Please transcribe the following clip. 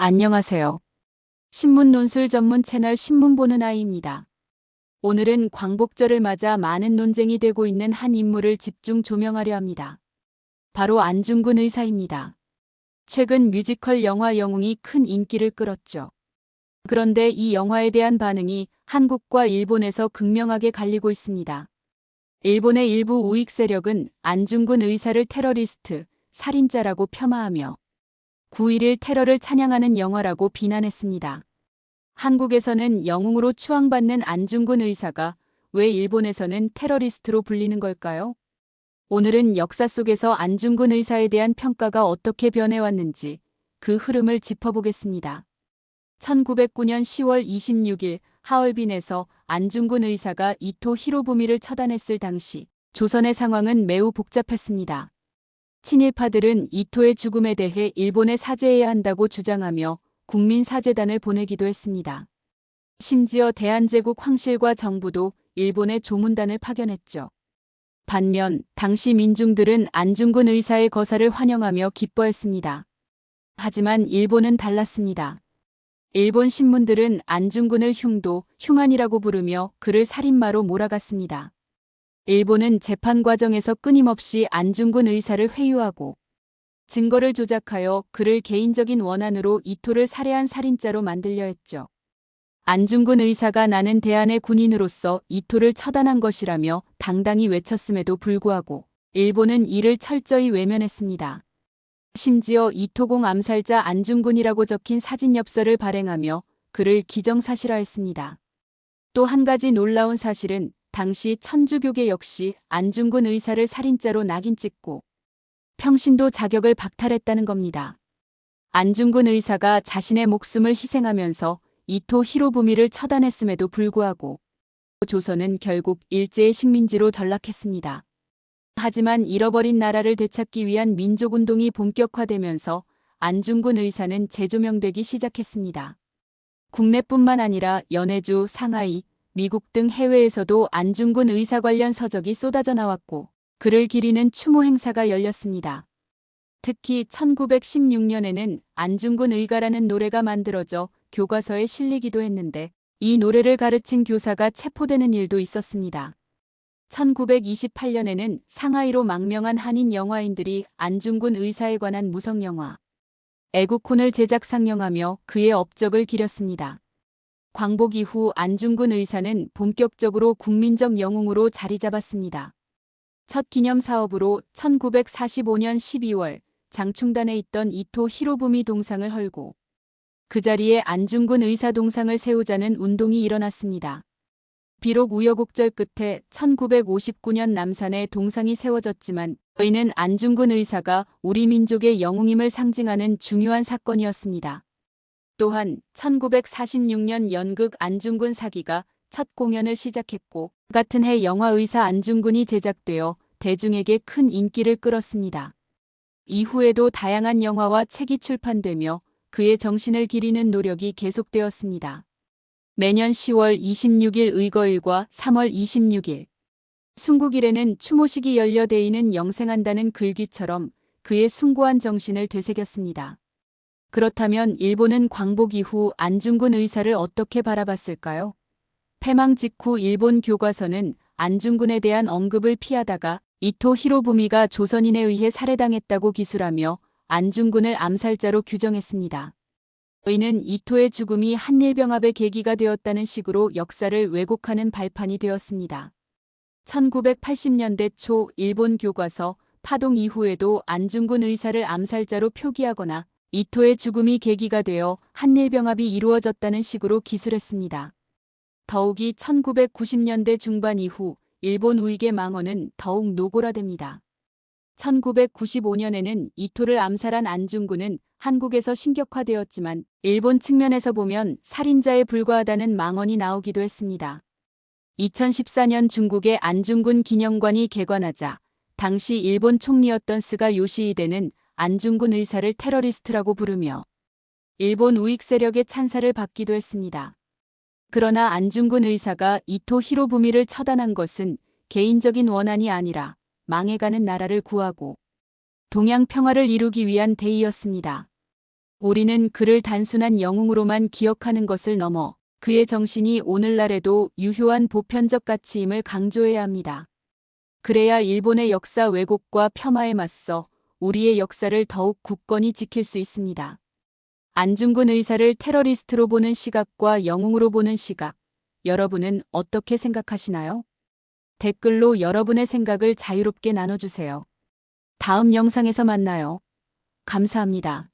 안녕하세요. 신문 논술 전문 채널 신문 보는 아이입니다. 오늘은 광복절을 맞아 많은 논쟁이 되고 있는 한 인물을 집중 조명하려 합니다. 바로 안중근 의사입니다. 최근 뮤지컬 영화 영웅이 큰 인기를 끌었죠. 그런데 이 영화에 대한 반응이 한국과 일본에서 극명하게 갈리고 있습니다. 일본의 일부 우익 세력은 안중근 의사를 테러리스트, 살인자라고 폄하하며 9.11 테러를 찬양하는 영화라고 비난했습니다. 한국에서는 영웅으로 추앙받는 안중근 의사가 왜 일본에서는 테러리스트로 불리는 걸까요? 오늘은 역사 속에서 안중근 의사에 대한 평가가 어떻게 변해왔는지 그 흐름을 짚어보겠습니다. 1909년 10월 26일 하얼빈에서 안중근 의사가 이토 히로부미를 처단했을 당시 조선의 상황은 매우 복잡했습니다. 친일파들은 이토의 죽음에 대해 일본에 사죄해야 한다고 주장하며 국민사죄단을 보내기도 했습니다. 심지어 대한제국 황실과 정부도 일본에 조문단을 파견했죠. 반면 당시 민중들은 안중근 의사의 거사를 환영하며 기뻐했습니다. 하지만 일본은 달랐습니다. 일본 신문들은 안중근을 흉도, 흉한이라고 부르며 그를 살인마로 몰아갔습니다. 일본은 재판 과정에서 끊임없이 안중근 의사를 회유하고 증거를 조작하여 그를 개인적인 원한으로 이토를 살해한 살인자로 만들려 했죠. 안중근 의사가 나는 대한의 군인으로서 이토를 처단한 것이라며 당당히 외쳤음에도 불구하고 일본은 이를 철저히 외면했습니다. 심지어 이토공 암살자 안중근이라고 적힌 사진 엽서를 발행하며 그를 기정사실화했습니다. 또 한 가지 놀라운 사실은 당시 천주교계 역시 안중근 의사를 살인자로 낙인 찍고 평신도 자격을 박탈했다는 겁니다. 안중근 의사가 자신의 목숨을 희생하면서 이토 히로부미를 처단했음에도 불구하고 조선은 결국 일제의 식민지로 전락했습니다. 하지만 잃어버린 나라를 되찾기 위한 민족운동이 본격화되면서 안중근 의사는 재조명되기 시작했습니다. 국내뿐만 아니라 연해주, 상하이, 미국 등 해외에서도 안중근 의사 관련 서적이 쏟아져 나왔고 그를 기리는 추모 행사가 열렸습니다. 특히 1916년에는 안중근 의가라는 노래가 만들어져 교과서에 실리기도 했는데 이 노래를 가르친 교사가 체포되는 일도 있었습니다. 1928년에는 상하이로 망명한 한인 영화인들이 안중근 의사에 관한 무성영화 애국혼을 제작 상영하며 그의 업적을 기렸습니다. 광복 이후 안중근 의사는 본격적으로 국민적 영웅으로 자리 잡았습니다. 첫 기념 사업으로 1945년 12월 장충단에 있던 이토 히로부미 동상을 헐고 그 자리에 안중근 의사 동상을 세우자는 운동이 일어났습니다. 비록 우여곡절 끝에 1959년 남산에 동상이 세워졌지만 이는 안중근 의사가 우리 민족의 영웅임을 상징하는 중요한 사건이었습니다. 또한 1946년 연극 안중근 사기가 첫 공연을 시작했고 같은 해 영화 의사 안중근이 제작되어 대중에게 큰 인기를 끌었습니다. 이후에도 다양한 영화와 책이 출판되며 그의 정신을 기리는 노력이 계속되었습니다. 매년 10월 26일 의거일과 3월 26일 숭국일에는 추모식이 열려 대의는 영생한다는 글귀처럼 그의 숭고한 정신을 되새겼습니다. 그렇다면 일본은 광복 이후 안중근 의사를 어떻게 바라봤을까요? 패망 직후 일본 교과서는 안중근에 대한 언급을 피하다가 이토 히로부미가 조선인에 의해 살해당했다고 기술하며 안중근을 암살자로 규정했습니다. 이는 이토의 죽음이 한일병합의 계기가 되었다는 식으로 역사를 왜곡하는 발판이 되었습니다. 1980년대 초 일본 교과서 파동 이후에도 안중근 의사를 암살자로 표기하거나 이토의 죽음이 계기가 되어 한일병합이 이루어졌다는 식으로 기술했습니다. 더욱이 1990년대 중반 이후 일본 우익의 망언은 더욱 노골화됩니다. 1995년에는 이토를 암살한 안중근은 한국에서 신격화되었지만 일본 측면에서 보면 살인자에 불과하다는 망언이 나오기도 했습니다. 2014년 중국의 안중근 기념관이 개관하자 당시 일본 총리였던 스가 요시히데는 안중근 의사를 테러리스트라고 부르며 일본 우익 세력의 찬사를 받기도 했습니다. 그러나 안중근 의사가 이토 히로부미를 처단한 것은 개인적인 원한이 아니라 망해가는 나라를 구하고 동양 평화를 이루기 위한 대의였습니다. 우리는 그를 단순한 영웅으로만 기억하는 것을 넘어 그의 정신이 오늘날에도 유효한 보편적 가치임을 강조해야 합니다. 그래야 일본의 역사 왜곡과 폄하에 맞서 우리의 역사를 더욱 굳건히 지킬 수 있습니다. 안중근 의사를 테러리스트로 보는 시각과 영웅으로 보는 시각, 여러분은 어떻게 생각하시나요? 댓글로 여러분의 생각을 자유롭게 나눠주세요. 다음 영상에서 만나요. 감사합니다.